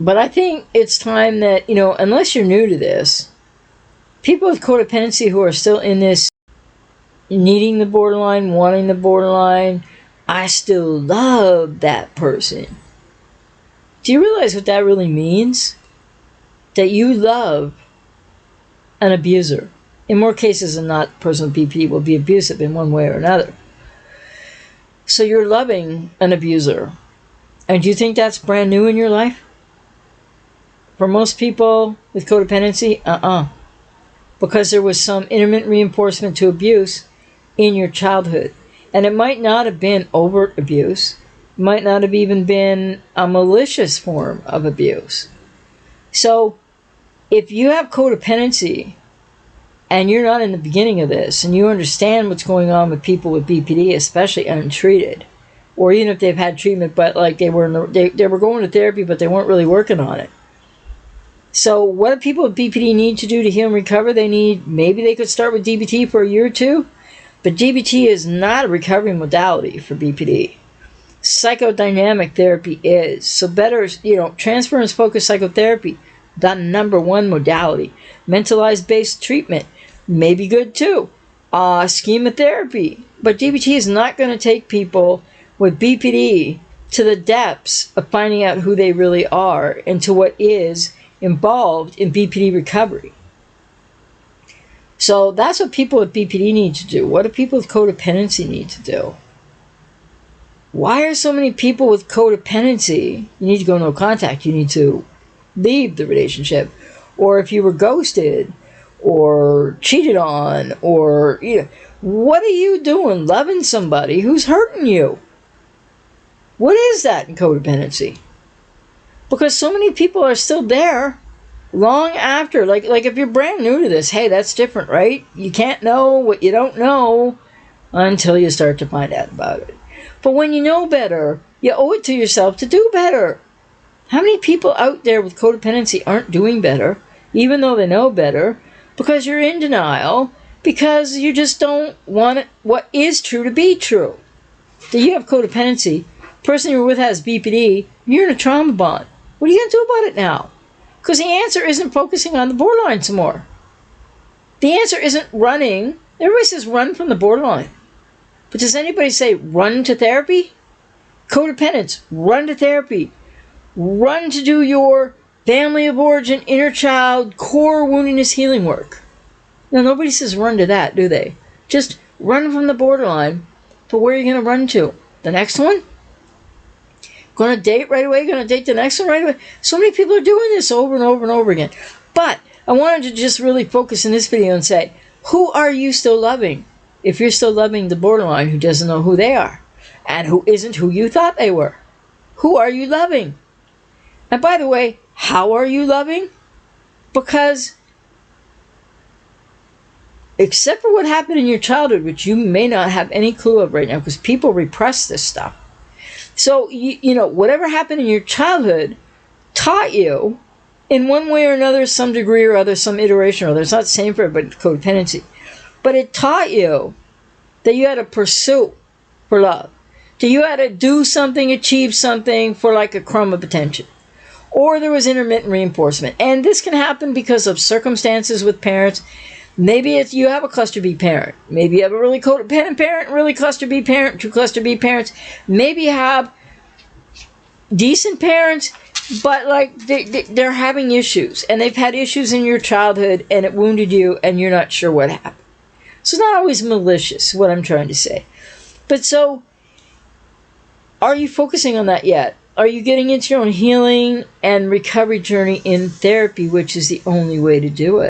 But I think it's time that, unless you're new to this, people with codependency who are still in this needing the borderline, wanting the borderline, I still love that person. Do you realize what that really means? That you love an abuser. In more cases than not, the person with BPD will be abusive in one way or another. So you're loving an abuser. And do you think that's brand new in your life? For most people with codependency, because there was some intermittent reinforcement to abuse in your childhood. And it might not have been overt abuse. It might not have even been a malicious form of abuse. So if you have codependency and you're not in the beginning of this and you understand what's going on with people with BPD, especially untreated, or even if they've had treatment but like they were going to therapy but they weren't really working on it. So what do people with BPD need to do to heal and recover? Maybe they could start with DBT for a year or two, but DBT is not a recovery modality for BPD. Psychodynamic therapy is. So better, transference-focused psychotherapy, the number one modality. Mentalized based treatment may be good too. Schema therapy. But DBT is not going to take people with BPD to the depths of finding out who they really are and to what is involved in BPD recovery. So that's what people with BPD need to do. What do people with codependency need to do? Why are so many people with codependency? You need to go no contact. You need to leave the relationship. Or if you were ghosted or cheated on, or what are you doing loving somebody who's hurting you? What is that in codependency? Because so many people are still there long after. Like if you're brand new to this, hey, that's different, right? You can't know what you don't know until you start to find out about it. But when you know better, you owe it to yourself to do better. How many people out there with codependency aren't doing better, even though they know better, because you're in denial, because you just don't want what is true to be true? That you have codependency, the person you're with has BPD, you're in a trauma bond. What are you going to do about it now? Because the answer isn't focusing on the borderline some more. The answer isn't running. Everybody says run from the borderline. But does anybody say run to therapy? Codependents, run to therapy. Run to do your family of origin, inner child, core woundedness healing work. Now, nobody says run to that, do they? Just run from the borderline. But where are you going to run to? The next one? Going to date right away? Going to date the next one right away? So many people are doing this over and over and over again. But I wanted to just really focus in this video and say, who are you still loving? If you're still loving the borderline who doesn't know who they are and who isn't who you thought they were, who are you loving? And by the way, how are you loving? Because except for what happened in your childhood, which you may not have any clue of right now because people repress this stuff. So, whatever happened in your childhood taught you in one way or another, some degree or other, some iteration or other. It's not the same for everybody with codependency. But it taught you that you had to pursue for love. That you had to do something, achieve something for like a crumb of attention. Or there was intermittent reinforcement. And this can happen because of circumstances with parents. Maybe it's you have a cluster B parent. Maybe you have a really codependent parent, really cluster B parent, two cluster B parents. Maybe you have decent parents, but like they're having issues. And they've had issues in your childhood and it wounded you and you're not sure what happened. So it's not always malicious, what I'm trying to say. But so, are you focusing on that yet? Are you getting into your own healing and recovery journey in therapy, which is the only way to do it?